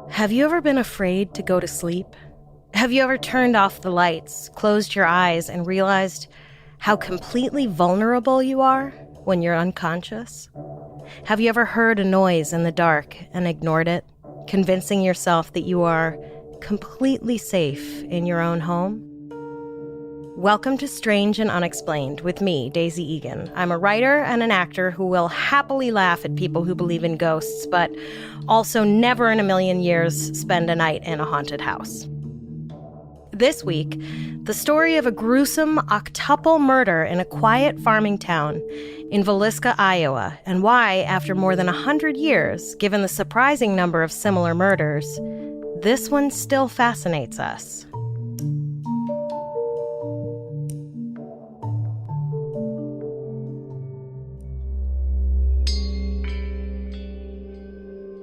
Have you ever been afraid to go to sleep? Have you ever turned off the lights, closed your eyes, and realized how completely vulnerable you are when you're unconscious? Have you ever heard a noise in the dark and ignored it, convincing yourself that you are completely safe in your own home? Welcome to Strange and Unexplained with me, Daisy Egan. I'm a writer and an actor who will happily laugh at people who believe in ghosts, but also never in a million years spend a night in a haunted house. This week, the story of a gruesome octuple murder in a quiet farming town in Villisca, Iowa, and why, after more than 100 years, given the surprising number of similar murders, this one still fascinates us.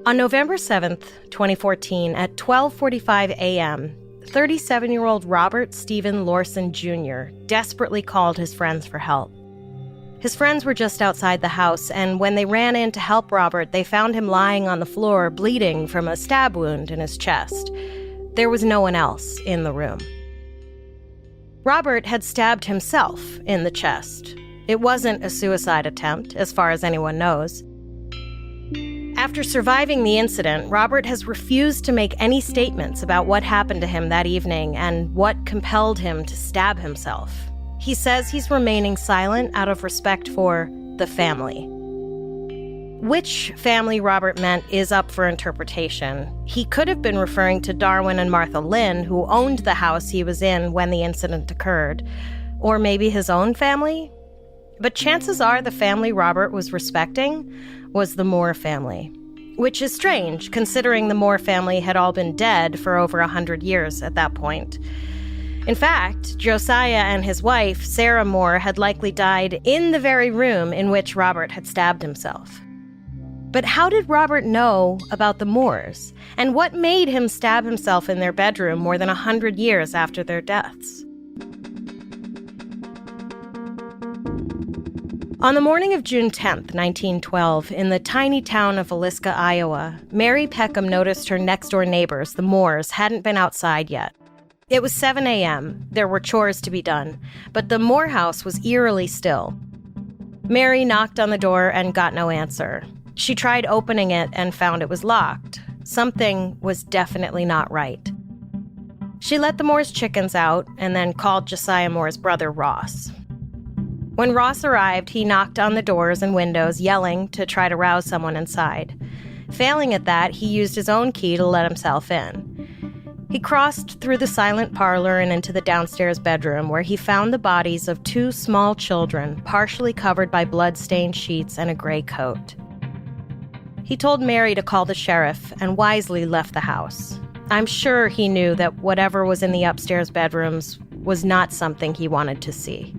On November 7th, 2014, at 12:45 a.m., 37-year-old Robert Stephen Lorson Jr. desperately called his friends for help. His friends were just outside the house, and when they ran in to help Robert, they found him lying on the floor, bleeding from a stab wound in his chest. There was no one else in the room. Robert had stabbed himself in the chest. It wasn't a suicide attempt, as far as anyone knows. After surviving the incident, Robert has refused to make any statements about what happened to him that evening and what compelled him to stab himself. He says he's remaining silent out of respect for the family. Which family Robert meant is up for interpretation. He could have been referring to Darwin and Martha Lynn, who owned the house he was in when the incident occurred, or maybe his own family. But chances are the family Robert was respecting was the Moore family, which is strange considering the Moore family had all been dead for over 100 years at that point. In fact, Josiah and his wife, Sarah Moore, had likely died in the very room in which Robert had stabbed himself. But how did Robert know about the Moores? And what made him stab himself in their bedroom more than 100 years after their deaths? On the morning of June 10th, 1912, in the tiny town of Villisca, Iowa, Mary Peckham noticed her next-door neighbors, the Moores, hadn't been outside yet. It was 7 a.m. There were chores to be done, but the Moore house was eerily still. Mary knocked on the door and got no answer. She tried opening it and found it was locked. Something was definitely not right. She let the Moore's chickens out and then called Josiah Moore's brother, Ross. When Ross arrived, he knocked on the doors and windows, yelling to try to rouse someone inside. Failing at that, he used his own key to let himself in. He crossed through the silent parlor and into the downstairs bedroom, where he found the bodies of two small children, partially covered by blood-stained sheets and a gray coat. He told Mary to call the sheriff and wisely left the house. I'm sure he knew that whatever was in the upstairs bedrooms was not something he wanted to see.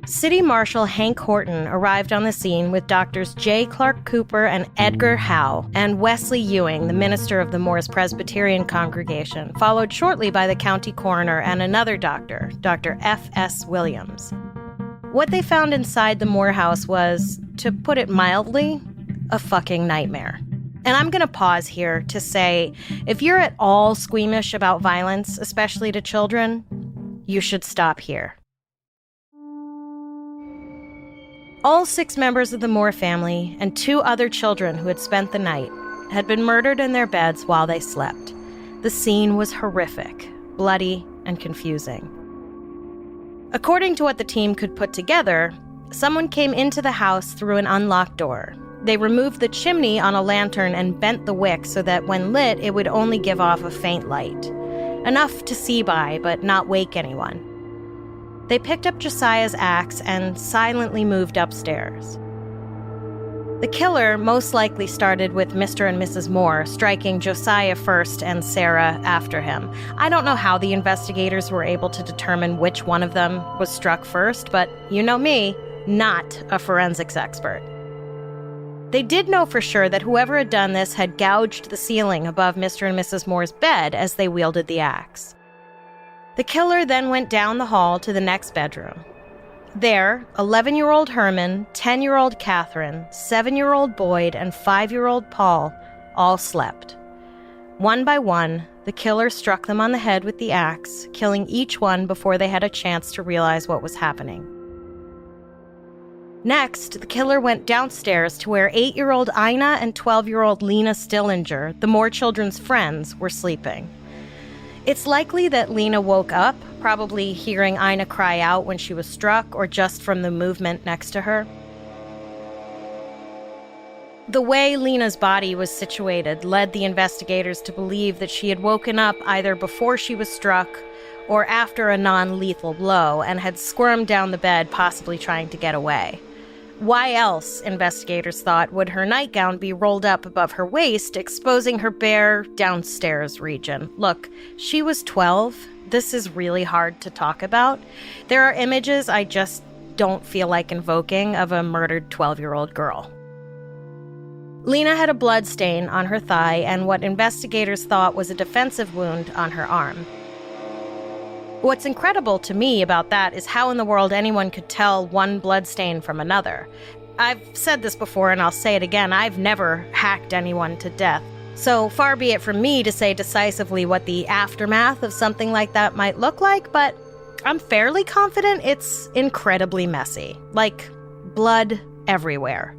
City Marshal Hank Horton arrived on the scene with doctors J. Clark Cooper and Edgar Howe, and Wesley Ewing, the minister of the Moores Presbyterian congregation, followed shortly by the county coroner and another doctor, Dr. F.S. Williams. What they found inside the Moore house was, to put it mildly, a fucking nightmare. And I'm going to pause here to say, if you're at all squeamish about violence, especially to children, you should stop here. All 6 members of the Moore family and 2 other children who had spent the night had been murdered in their beds while they slept. The scene was horrific, bloody, and confusing. According to what the team could put together, someone came into the house through an unlocked door. They removed the chimney on a lantern and bent the wick so that when lit, it would only give off a faint light. Enough to see by, but not wake anyone. They picked up Josiah's axe and silently moved upstairs. The killer most likely started with Mr. and Mrs. Moore, striking Josiah first and Sarah after him. I don't know how the investigators were able to determine which one of them was struck first, but you know me, not a forensics expert. They did know for sure that whoever had done this had gouged the ceiling above Mr. and Mrs. Moore's bed as they wielded the axe. The killer then went down the hall to the next bedroom. There, 11-year-old Herman, 10-year-old Catherine, 7-year-old Boyd, and 5-year-old Paul all slept. One by one, the killer struck them on the head with the axe, killing each one before they had a chance to realize what was happening. Next, the killer went downstairs to where 8-year-old Ina and 12-year-old Lena Stillinger, the Moore children's friends, were sleeping. It's likely that Lena woke up, probably hearing Ina cry out when she was struck or just from the movement next to her. The way Lena's body was situated led the investigators to believe that she had woken up either before she was struck or after a non-lethal blow and had squirmed down the bed, possibly trying to get away. Why else, investigators thought, would her nightgown be rolled up above her waist, exposing her bare downstairs region? Look, she was 12. This is really hard to talk about. There are images I just don't feel like invoking of a murdered 12-year-old girl. Lena had a blood stain on her thigh and what investigators thought was a defensive wound on her arm. What's incredible to me about that is how in the world anyone could tell one bloodstain from another. I've said this before and I'll say it again, I've never hacked anyone to death. So far be it from me to say decisively what the aftermath of something like that might look like, but I'm fairly confident it's incredibly messy. Like, blood everywhere.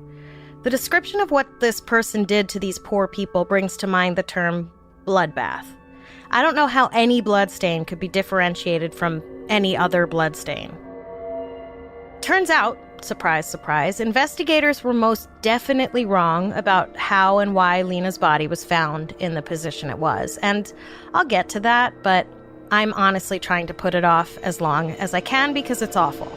The description of what this person did to these poor people brings to mind the term bloodbath. I don't know how any bloodstain could be differentiated from any other bloodstain. Turns out, surprise, surprise, investigators were most definitely wrong about how and why Lena's body was found in the position it was. And I'll get to that, but I'm honestly trying to put it off as long as I can because it's awful.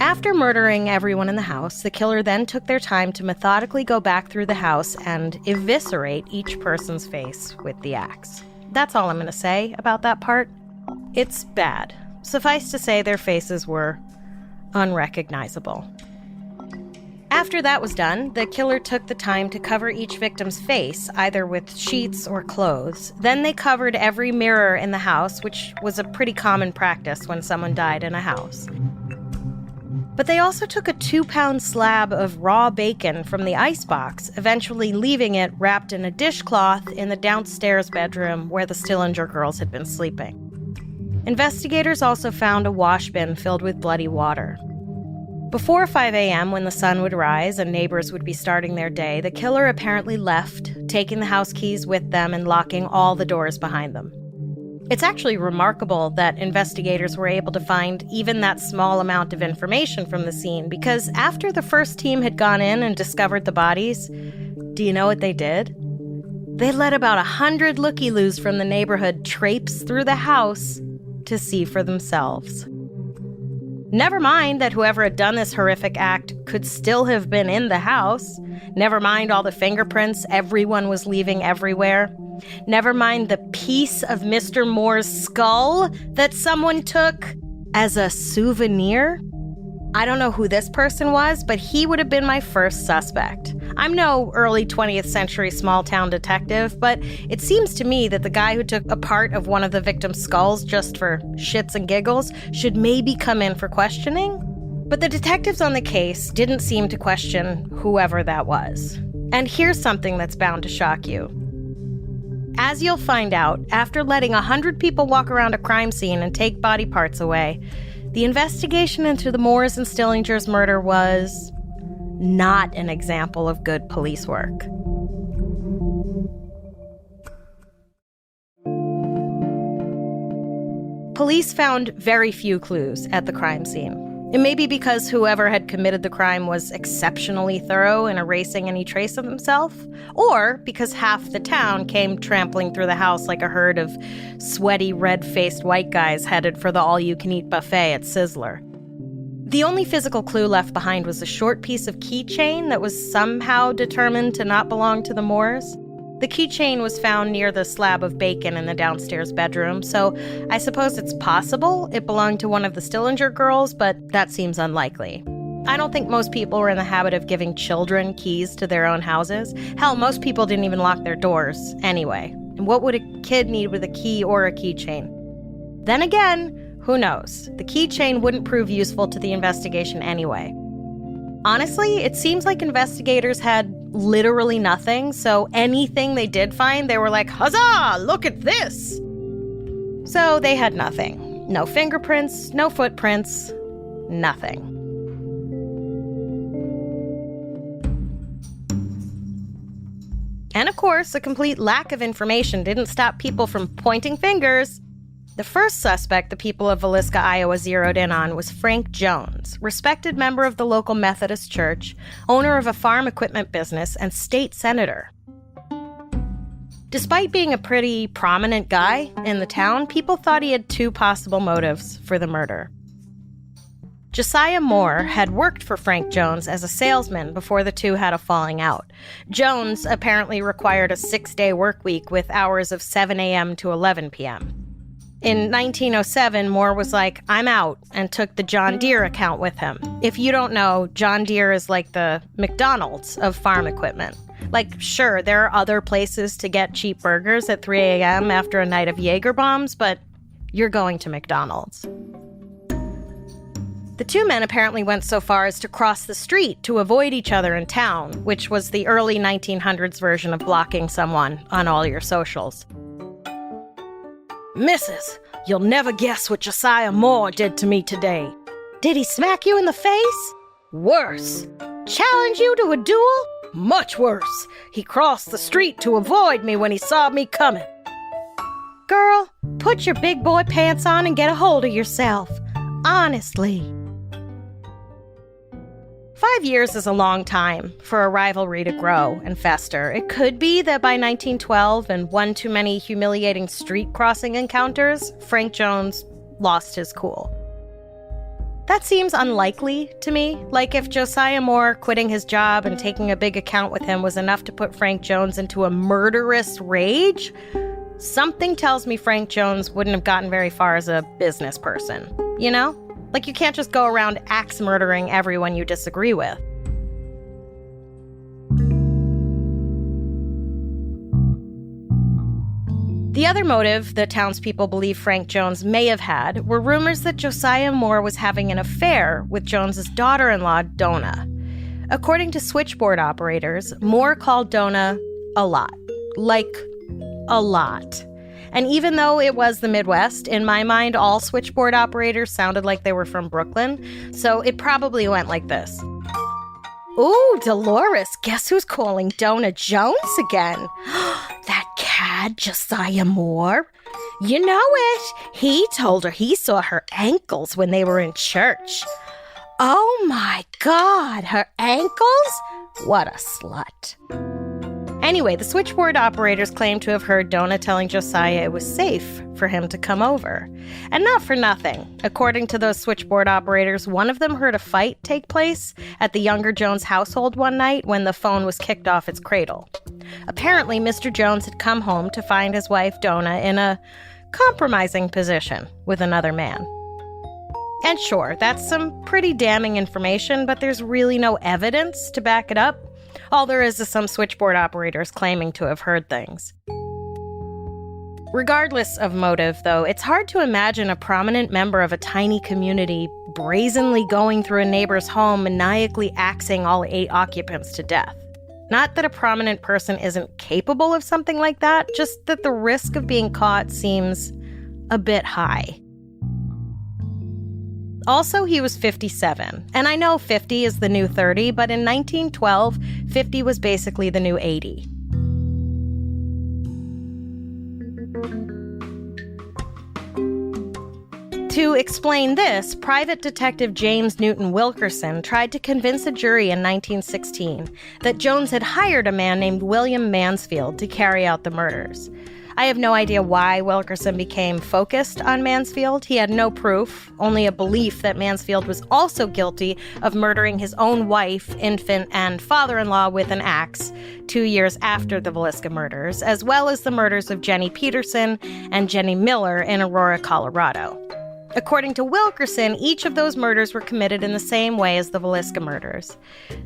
After murdering everyone in the house, the killer then took their time to methodically go back through the house and eviscerate each person's face with the axe. That's all I'm going to say about that part. It's bad. Suffice to say, their faces were unrecognizable. After that was done, the killer took the time to cover each victim's face, either with sheets or clothes. Then they covered every mirror in the house, which was a pretty common practice when someone died in a house. But they also took a 2-pound slab of raw bacon from the icebox, eventually leaving it wrapped in a dishcloth in the downstairs bedroom where the Stillinger girls had been sleeping. Investigators also found a wash bin filled with bloody water. Before 5 a.m., when the sun would rise and neighbors would be starting their day, the killer apparently left, taking the house keys with them and locking all the doors behind them. It's actually remarkable that investigators were able to find even that small amount of information from the scene, because after the first team had gone in and discovered the bodies, do you know what they did? They let about 100 looky-loos from the neighborhood traipse through the house to see for themselves. Never mind that whoever had done this horrific act could still have been in the house. Never mind all the fingerprints everyone was leaving everywhere. Never mind the piece of Mr. Moore's skull that someone took as a souvenir. I don't know who this person was, but he would have been my first suspect. I'm no early 20th century small-town detective, but it seems to me that the guy who took a part of one of the victim's skulls just for shits and giggles should maybe come in for questioning. But the detectives on the case didn't seem to question whoever that was. And here's something that's bound to shock you. As you'll find out, after letting 100 people walk around a crime scene and take body parts away, the investigation into the Moores and Stillinger's murder was not an example of good police work. Police found very few clues at the crime scene. It may be because whoever had committed the crime was exceptionally thorough in erasing any trace of himself, or because half the town came trampling through the house like a herd of sweaty, red-faced white guys headed for the all-you-can-eat buffet at Sizzler. The only physical clue left behind was a short piece of keychain that was somehow determined to not belong to the Moores. The keychain was found near the slab of bacon in the downstairs bedroom, so I suppose it's possible it belonged to one of the Stillinger girls, but that seems unlikely. I don't think most people were in the habit of giving children keys to their own houses. Hell, most people didn't even lock their doors anyway. And what would a kid need with a key or a keychain? Then again, who knows? The keychain wouldn't prove useful to the investigation anyway. Honestly, it seems like investigators had literally nothing, so anything they did find, they were like, huzzah, look at this! So they had nothing. No fingerprints, no footprints, nothing. And of course, a complete lack of information didn't stop people from pointing fingers. The first suspect the people of Villisca, Iowa zeroed in on was Frank Jones, respected member of the local Methodist church, owner of a farm equipment business, and state senator. Despite being a pretty prominent guy in the town, people thought he had two possible motives for the murder. Josiah Moore had worked for Frank Jones as a salesman before the two had a falling out. Jones apparently required a 6-day work week with hours of 7 a.m. to 11 p.m. In 1907, Moore was like, I'm out, and took the John Deere account with him. If you don't know, John Deere is like the McDonald's of farm equipment. Like, sure, there are other places to get cheap burgers at 3 a.m. after a night of Jaeger bombs, but you're going to McDonald's. The two men apparently went so far as to cross the street to avoid each other in town, which was the early 1900s version of blocking someone on all your socials. Mrs., you'll never guess what Josiah Moore did to me today. Did he smack you in the face? Worse. Challenge you to a duel? Much worse. He crossed the street to avoid me when he saw me coming. Girl, put your big boy pants on and get a hold of yourself. Honestly. 5 years is a long time for a rivalry to grow and fester. It could be that by 1912 and one too many humiliating street crossing encounters, Frank Jones lost his cool. That seems unlikely to me. Like if Josiah Moore quitting his job and taking a big account with him was enough to put Frank Jones into a murderous rage, something tells me Frank Jones wouldn't have gotten very far as a business person, you know? Like, you can't just go around axe murdering everyone you disagree with. The other motive that townspeople believe Frank Jones may have had were rumors that Josiah Moore was having an affair with Jones's daughter-in-law, Donna. According to switchboard operators, Moore called Donna a lot. Like, a lot. And even though it was the Midwest, in my mind, all switchboard operators sounded like they were from Brooklyn, so it probably went like this. Ooh, Dolores, guess who's calling Donna Jones again? That cad, Josiah Moore. You know it. He told her he saw her ankles when they were in church. Oh my God, her ankles? What a slut. Anyway, the switchboard operators claim to have heard Donna telling Josiah it was safe for him to come over. And not for nothing. According to those switchboard operators, one of them heard a fight take place at the younger Jones household one night when the phone was kicked off its cradle. Apparently, Mr. Jones had come home to find his wife, Donna, in a compromising position with another man. And sure, that's some pretty damning information, but there's really no evidence to back it up. All there is some switchboard operators claiming to have heard things. Regardless of motive, though, it's hard to imagine a prominent member of a tiny community brazenly going through a neighbor's home, maniacally axing all 8 occupants to death. Not that a prominent person isn't capable of something like that, just that the risk of being caught seems a bit high. Also, he was 57. And I know 50 is the new 30, but in 1912, 50 was basically the new 80. To explain this, Private Detective James Newton Wilkerson tried to convince a jury in 1916 that Jones had hired a man named William Mansfield to carry out the murders. I have no idea why Wilkerson became focused on Mansfield. He had no proof, only a belief that Mansfield was also guilty of murdering his own wife, infant, and father-in-law with an axe 2 years after the Villisca murders, as well as the murders of Jenny Peterson and Jenny Miller in Aurora, Colorado. According to Wilkerson, each of those murders were committed in the same way as the Villisca murders.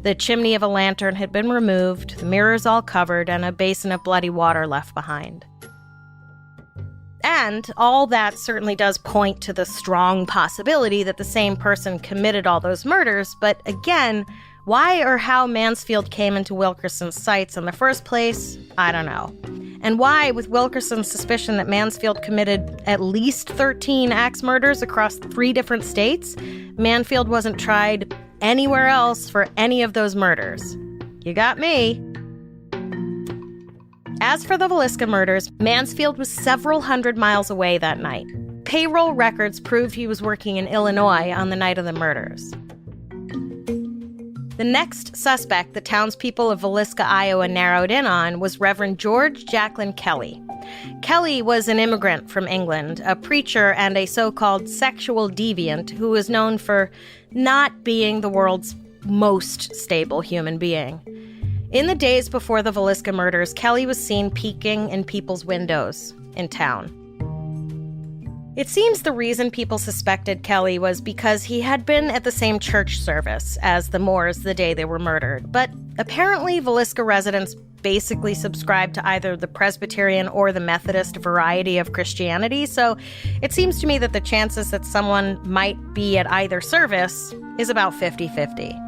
The chimney of a lantern had been removed, the mirrors all covered, and a basin of bloody water left behind. And all that certainly does point to the strong possibility that the same person committed all those murders, but again, why or how Mansfield came into Wilkerson's sights in the first place, I don't know. And why, with Wilkerson's suspicion that Mansfield committed at least 13 axe murders across 3 different states, Mansfield wasn't tried anywhere else for any of those murders. You got me. As for the Villisca murders, Mansfield was several hundred miles away that night. Payroll records proved he was working in Illinois on the night of the murders. The next suspect the townspeople of Villisca, Iowa narrowed in on was Reverend George Jacqueline Kelly. Kelly was an immigrant from England, a preacher and a so-called sexual deviant who was known for not being the world's most stable human being. In the days before the Villisca murders, Kelly was seen peeking in people's windows in town. It seems the reason people suspected Kelly was because he had been at the same church service as the Moores the day they were murdered. But apparently Villisca residents basically subscribed to either the Presbyterian or the Methodist variety of Christianity, so it seems to me that the chances that someone might be at either service is about 50-50.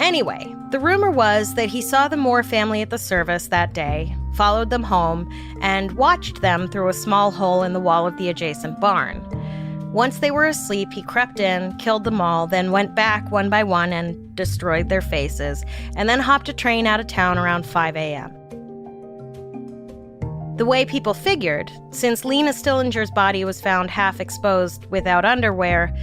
Anyway, the rumor was that he saw the Moore family at the service that day, followed them home, and watched them through a small hole in the wall of the adjacent barn. Once they were asleep, he crept in, killed them all, then went back one by one and destroyed their faces, and then hopped a train out of town around 5 a.m. The way people figured, since Lena Stillinger's body was found half exposed without underwear,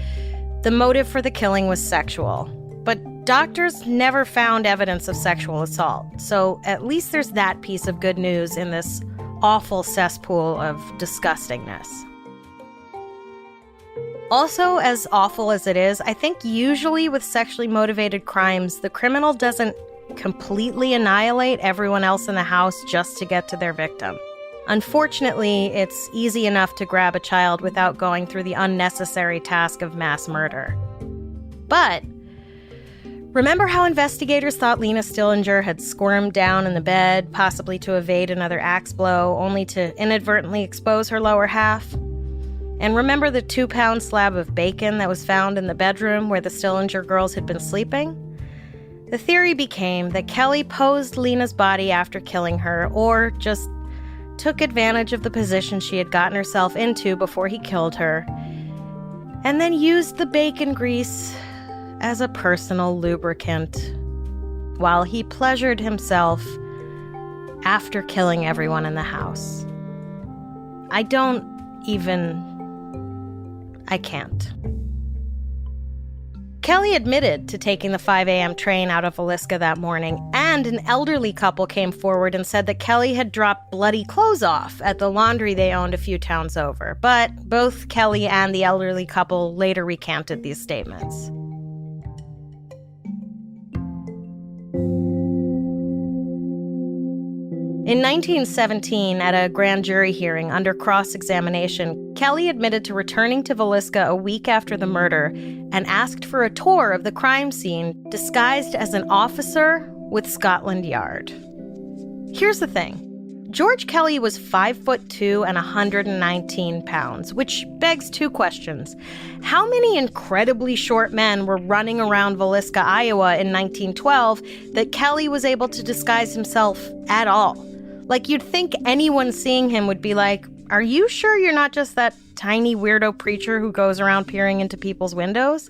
the motive for the killing was sexual. But doctors never found evidence of sexual assault, so at least there's that piece of good news in this awful cesspool of disgustingness. Also, as awful as it is, I think usually with sexually motivated crimes, the criminal doesn't completely annihilate everyone else in the house just to get to their victim. Unfortunately, it's easy enough to grab a child without going through the unnecessary task of mass murder. But remember how investigators thought Lena Stillinger had squirmed down in the bed, possibly to evade another axe blow, only to inadvertently expose her lower half? And remember the 2-pound slab of bacon that was found in the bedroom where the Stillinger girls had been sleeping? The theory became that Kelly posed Lena's body after killing her, or just took advantage of the position she had gotten herself into before he killed her, and then used the bacon grease as a personal lubricant while he pleasured himself after killing everyone in the house. I can't. Kelly admitted to taking the 5 a.m. train out of Villisca that morning, and an elderly couple came forward and said that Kelly had dropped bloody clothes off at the laundry they owned a few towns over. But both Kelly and the elderly couple later recanted these statements. In 1917, at a grand jury hearing under cross-examination, Kelly admitted to returning to Villisca a week after the murder and asked for a tour of the crime scene disguised as an officer with Scotland Yard. Here's the thing. George Kelly was 5'2" and 119 pounds, which begs 2 questions. How many incredibly short men were running around Villisca, Iowa in 1912 that Kelly was able to disguise himself at all? Like, you'd think anyone seeing him would be like, are you sure you're not just that tiny weirdo preacher who goes around peering into people's windows?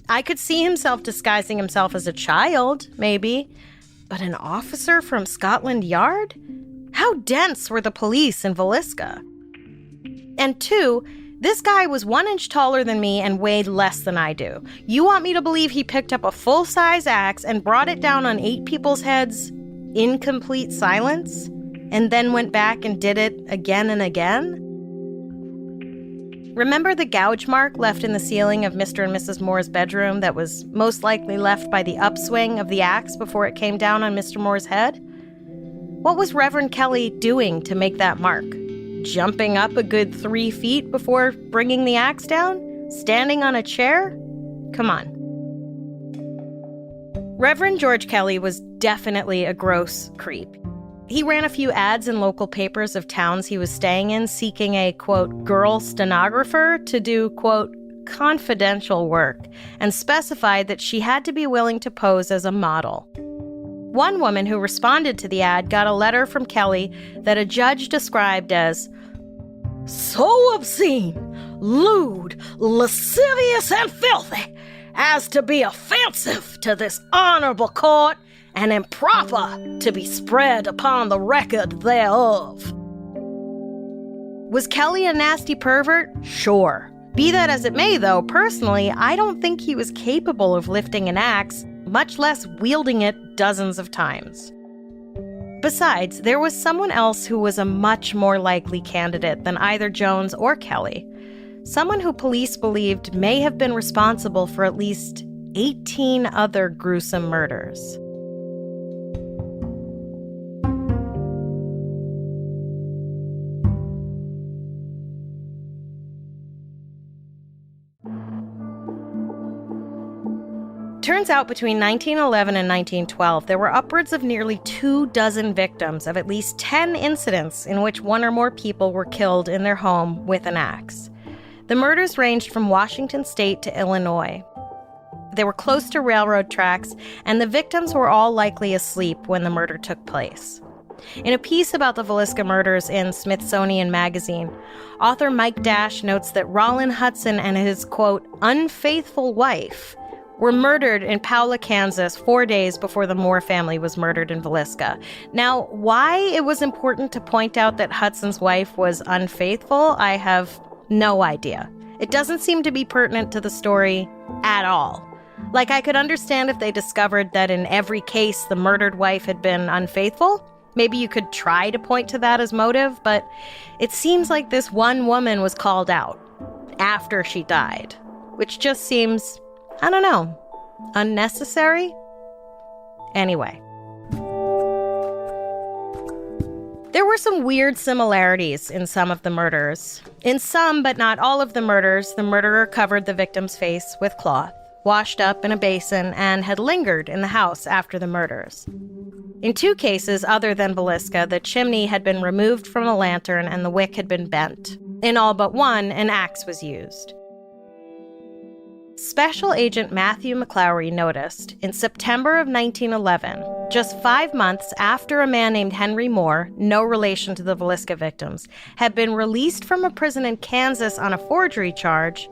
I could see himself disguising himself as a child, maybe. But an officer from Scotland Yard? How dense were the police in Villisca? And 2, this guy was 1 inch taller than me and weighed less than I do. You want me to believe he picked up a full-size axe and brought it down on 8 people's heads in complete silence? And then went back and did it again and again? Remember the gouge mark left in the ceiling of Mr. and Mrs. Moore's bedroom that was most likely left by the upswing of the axe before it came down on Mr. Moore's head? What was Reverend Kelly doing to make that mark? Jumping up a good 3 feet before bringing the axe down? Standing on a chair? Come on. Reverend George Kelly was definitely a gross creep. He ran a few ads in local papers of towns he was staying in, seeking a, quote, girl stenographer to do, quote, confidential work, and specified that she had to be willing to pose as a model. One woman who responded to the ad got a letter from Kelly that a judge described as so obscene, lewd, lascivious, and filthy as to be offensive to this honorable court and improper to be spread upon the record thereof. Was Kelly a nasty pervert? Sure. Be that as it may, though, personally, I don't think he was capable of lifting an axe, much less wielding it dozens of times. Besides, there was someone else who was a much more likely candidate than either Jones or Kelly. Someone who police believed may have been responsible for at least 18 other gruesome murders. Turns out between 1911 and 1912, there were upwards of nearly 24 victims of at least 10 incidents in which one or more people were killed in their home with an axe. The murders ranged from Washington State to Illinois. They were close to railroad tracks, and the victims were all likely asleep when the murder took place. In a piece about the Villisca murders in Smithsonian Magazine, author Mike Dash notes that Rollin Hudson and his, quote, unfaithful wife were murdered in Paola, Kansas 4 days before the Moore family was murdered in Villisca. Now, why it was important to point out that Hudson's wife was unfaithful, I have no idea. It doesn't seem to be pertinent to the story at all. Like, I could understand if they discovered that in every case the murdered wife had been unfaithful. Maybe you could try to point to that as motive, but it seems like this one woman was called out after she died, which just seems, I don't know, unnecessary? Anyway. There were some weird similarities in some of the murders. In some, but not all of the murders, the murderer covered the victim's face with cloth, washed up in a basin, and had lingered in the house after the murders. In 2 cases other than Villisca, the chimney had been removed from a lantern and the wick had been bent. In all but one, an axe was used. Special Agent Matthew McClowry noticed, in September of 1911, just 5 months after a man named Henry Moore, no relation to the Villisca victims, had been released from a prison in Kansas on a forgery charge,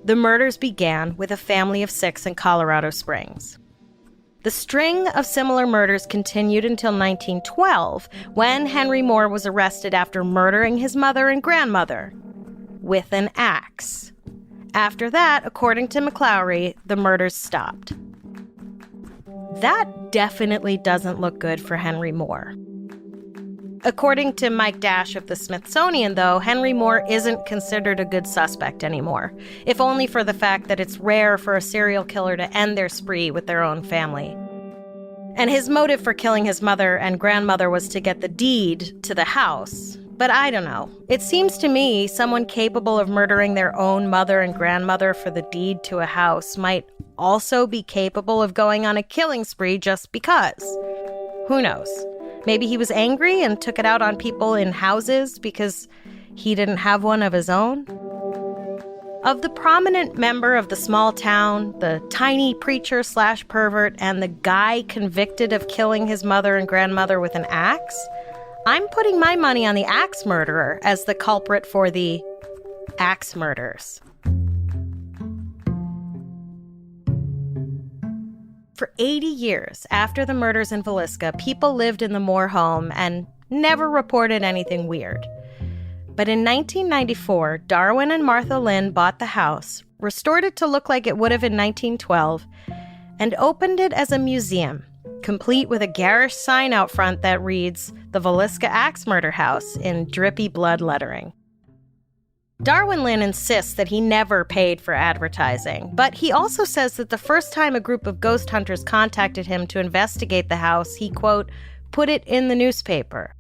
the murders began with a family of 6 in Colorado Springs. The string of similar murders continued until 1912, when Henry Moore was arrested after murdering his mother and grandmother with an axe. After that, according to McClowry, the murders stopped. That definitely doesn't look good for Henry Moore. According to Mike Dash of the Smithsonian, though, Henry Moore isn't considered a good suspect anymore, if only for the fact that it's rare for a serial killer to end their spree with their own family. And his motive for killing his mother and grandmother was to get the deed to the house. But I don't know. It seems to me someone capable of murdering their own mother and grandmother for the deed to a house might also be capable of going on a killing spree just because. Who knows? Maybe he was angry and took it out on people in houses because he didn't have one of his own. Of the prominent member of the small town, the tiny preacher/pervert, and the guy convicted of killing his mother and grandmother with an axe, I'm putting my money on the axe murderer as the culprit for the axe murders. For 80 years after the murders in Villisca, people lived in the Moore home and never reported anything weird. But in 1994, Darwin and Martha Lynn bought the house, restored it to look like it would have in 1912, and opened it as a museum, complete with a garish sign out front that reads, "The Villisca Axe Murder House," in drippy blood lettering. Darwin Lynn insists that he never paid for advertising, but he also says that the first time a group of ghost hunters contacted him to investigate the house, he, quote, put it in the newspaper.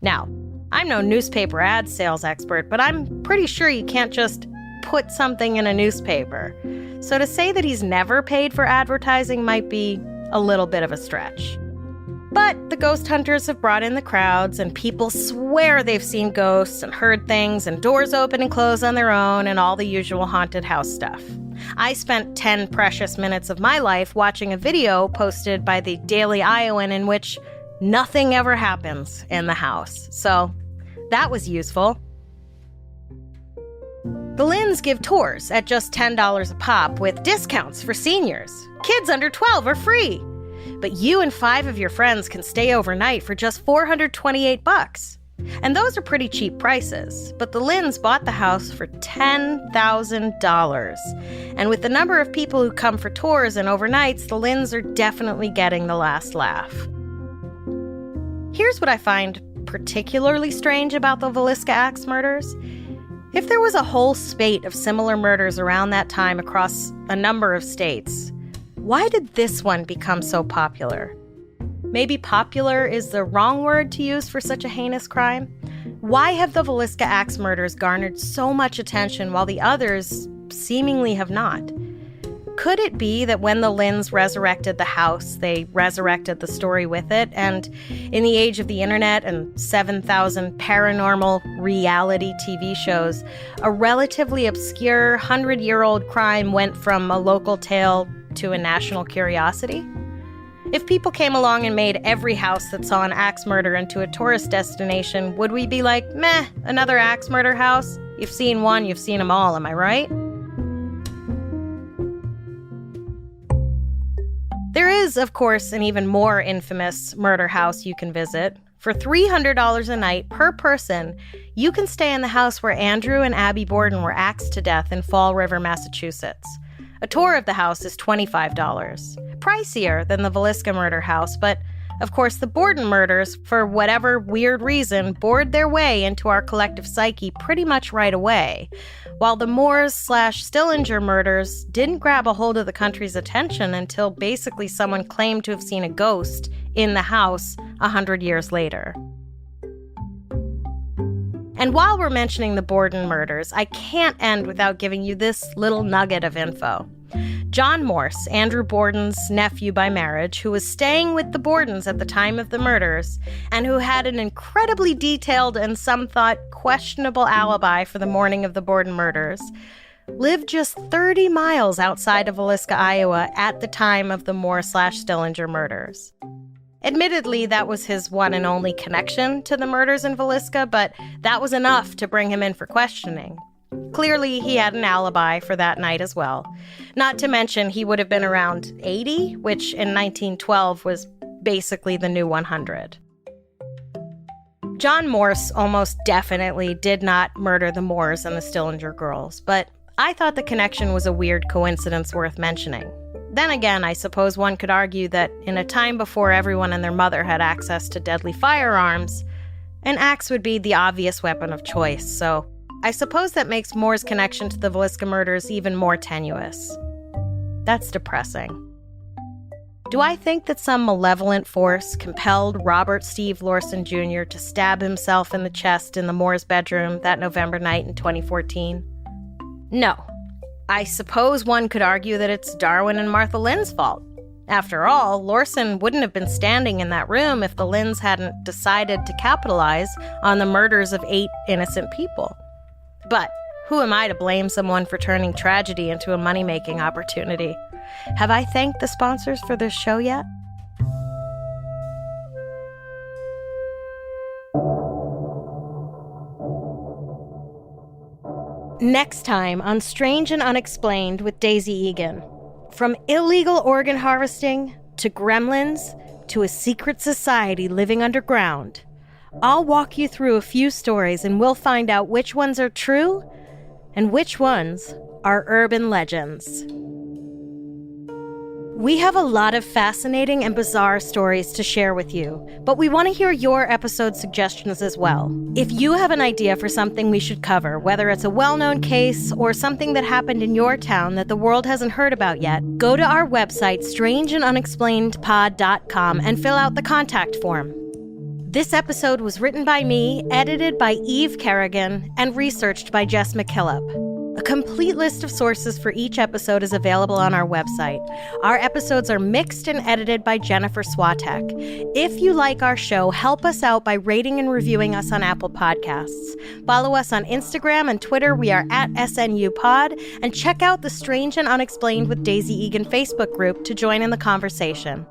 Now, I'm no newspaper ad sales expert, but I'm pretty sure you can't just put something in a newspaper. So to say that he's never paid for advertising might be a little bit of a stretch. But the ghost hunters have brought in the crowds, and people swear they've seen ghosts and heard things and doors open and close on their own and all the usual haunted house stuff. I spent 10 precious minutes of my life watching a video posted by the Daily Iowan in which nothing ever happens in the house. So that was useful. The Lynns give tours at just $10 a pop with discounts for seniors. Kids under 12 are free. But you and 5 of your friends can stay overnight for just $428. And those are pretty cheap prices. But the Lynns bought the house for $10,000. And with the number of people who come for tours and overnights, the Lynns are definitely getting the last laugh. Here's what I find particularly strange about the Villisca axe murders. If there was a whole spate of similar murders around that time across a number of states, why did this one become so popular? Maybe popular is the wrong word to use for such a heinous crime? Why have the Villisca axe murders garnered so much attention while the others seemingly have not? Could it be that when the Lynns resurrected the house, they resurrected the story with it, and in the age of the internet and 7,000 paranormal reality TV shows, a relatively obscure 100-year-old crime went from a local tale to a national curiosity? If people came along and made every house that saw an axe murder into a tourist destination, would we be like, meh, another axe murder house? You've seen one, you've seen them all, am I right? There is, of course, an even more infamous murder house you can visit. For $300 a night per person, you can stay in the house where Andrew and Abby Borden were axed to death in Fall River, Massachusetts. A tour of the house is $25. Pricier than the Villisca murder house, but of course the Borden murders, for whatever weird reason, bored their way into our collective psyche pretty much right away, while the Moores/Stillinger murders didn't grab a hold of the country's attention until basically someone claimed to have seen a ghost in the house 100 years later. And while we're mentioning the Borden murders, I can't end without giving you this little nugget of info. John Morse, Andrew Borden's nephew by marriage, who was staying with the Bordens at the time of the murders, and who had an incredibly detailed and some thought questionable alibi for the morning of the Borden murders, lived just 30 miles outside of Villisca, Iowa at the time of the Moore/Stillinger murders. Admittedly, that was his one and only connection to the murders in Villisca, but that was enough to bring him in for questioning. Clearly, he had an alibi for that night as well. Not to mention, he would have been around 80, which in 1912 was basically the new 100. John Morse almost definitely did not murder the Moores and the Stillinger girls, but I thought the connection was a weird coincidence worth mentioning. Then again, I suppose one could argue that in a time before everyone and their mother had access to deadly firearms, an axe would be the obvious weapon of choice, so I suppose that makes Moore's connection to the Villisca murders even more tenuous. That's depressing. Do I think that some malevolent force compelled Robert Steve Lorson Jr. to stab himself in the chest in the Moore's bedroom that November night in 2014? No. I suppose one could argue that it's Darwin and Martha Lynn's fault. After all, Lorson wouldn't have been standing in that room if the Lynns hadn't decided to capitalize on the murders of 8 innocent people. But who am I to blame someone for turning tragedy into a money-making opportunity? Have I thanked the sponsors for this show yet? Next time on Strange and Unexplained with Daisy Egan. From illegal organ harvesting, to gremlins, to a secret society living underground, I'll walk you through a few stories and we'll find out which ones are true and which ones are urban legends. We have a lot of fascinating and bizarre stories to share with you, but we want to hear your episode suggestions as well. If you have an idea for something we should cover, whether it's a well-known case or something that happened in your town that the world hasn't heard about yet, go to our website, strangeandunexplainedpod.com, and fill out the contact form. This episode was written by me, edited by Eve Kerrigan, and researched by Jess McKillop. A complete list of sources for each episode is available on our website. Our episodes are mixed and edited by Jennifer Swatek. If you like our show, help us out by rating and reviewing us on Apple Podcasts. Follow us on Instagram and Twitter. We are at SNUPod. And check out the Strange and Unexplained with Daisy Egan Facebook group to join in the conversation.